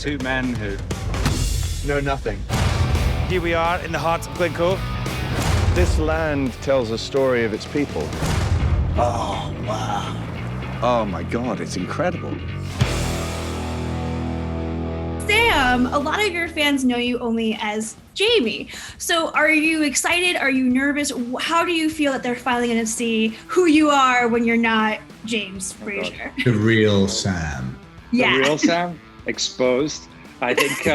two men who know nothing. Here we are in the heart of Glencoe. This land tells a story of its people. Oh, wow. Oh my God, it's incredible. Sam, a lot of your fans know you only as Jamie. So are you excited? Are you nervous? How do you feel that they're finally going to see who you are when you're not James Fraser? The real Sam. Yeah. The real Sam exposed. I think.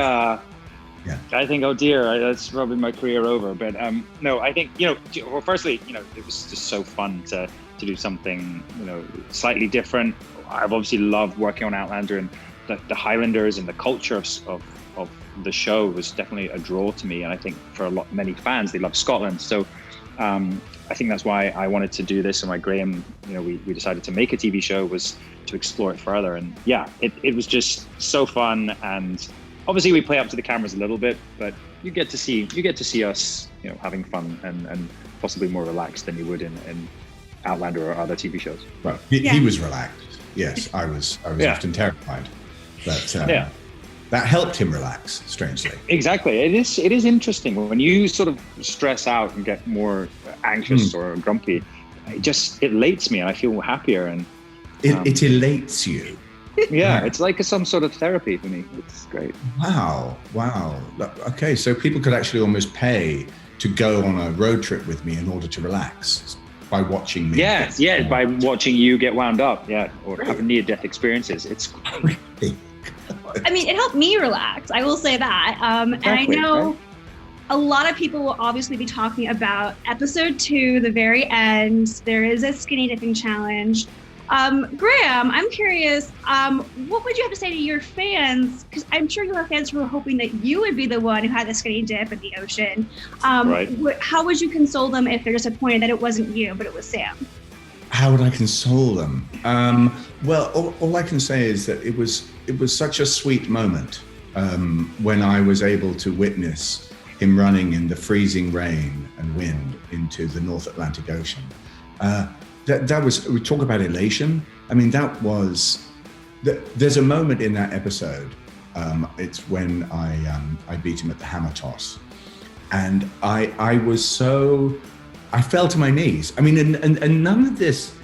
I think. Oh dear, that's probably my career over. But no, I think Well, firstly, it was just so fun to do something slightly different. I've obviously loved working on Outlander, and the Highlanders and the culture of the show was definitely a draw to me. And I think for many fans, they love Scotland. So I think that's why I wanted to do this. And why Graham, we decided to make a TV show was to explore it further. And yeah, it was just so fun. And obviously we play up to the cameras a little bit, but you get to see us, having fun and possibly more relaxed than you would in Outlander or other TV shows. Well, he was relaxed. Yes, I was often terrified, but that helped him relax. Strangely, exactly. It is interesting when you sort of stress out and get more anxious or grumpy. It elates me, and I feel happier. And it elates you. Yeah, it's like some sort of therapy for me. It's great. Wow. Okay, so people could actually almost pay to go on a road trip with me in order to relax by watching me. Yeah, by watching you get wound up, or have near-death experiences. It's great. I mean, it helped me relax. I will say that. Exactly, and I know a lot of people will obviously be talking about episode 2, the very end. There is a skinny dipping challenge. Graham, I'm curious, what would you have to say to your fans? Because I'm sure you have fans who are hoping that you would be the one who had the skinny dip in the ocean. Right. How would you console them if they're disappointed that it wasn't you, but it was Sam? How would I console them? Well, all I can say is that it was such a sweet moment when I was able to witness him running in the freezing rain and wind into the North Atlantic Ocean. That was, we talk about elation. I mean, there's a moment in that episode. It's when I beat him at the hammer toss. And I fell to my knees. I mean, and none of this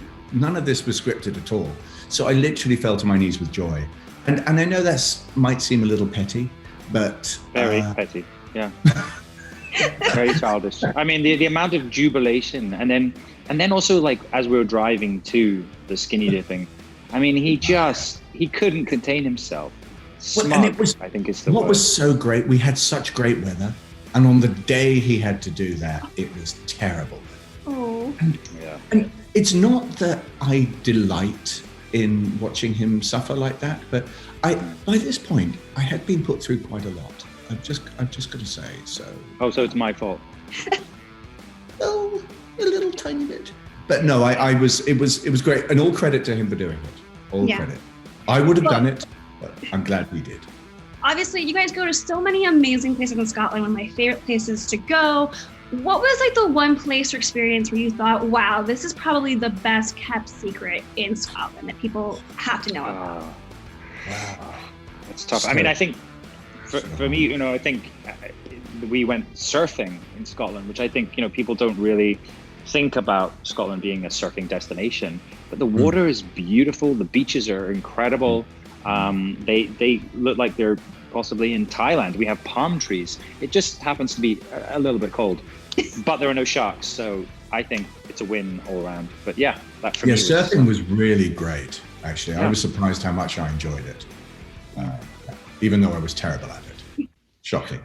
was scripted at all. So I literally fell to my knees with joy. And I know that might seem a little petty, but very petty, yeah. Very childish. I mean, the amount of jubilation, and then also, like, as we were driving to the skinny dipping, I mean, he couldn't contain himself. Smug, well, and it was, I think it's the what word. Was so great. We had such great weather, and on the day he had to do that, it was terrible. Oh. And it's not that I delight in watching him suffer like that, but by this point I had been put through quite a lot. I've just got to say so. Oh, so it's my fault. Oh, a little tiny bit. But no, it was great, and all credit to him for doing it. All credit. I would have done it, but I'm glad we did. Obviously, you guys go to so many amazing places in Scotland, one of my favorite places to go. What was like the one place or experience where you thought, wow, this is probably the best kept secret in Scotland that people have to know about? Wow. That's tough. I mean, I think for me, I think we went surfing in Scotland, which I think, people don't really think about Scotland being a surfing destination, but the water is beautiful. The beaches are incredible. They look like they're possibly in Thailand. We have palm trees. It just happens to be a little bit cold, but there are no sharks. So I think it's a win all around. But yeah, that for me surfing was really great. Actually, I was surprised how much I enjoyed it, even though I was terrible at it. Shocking.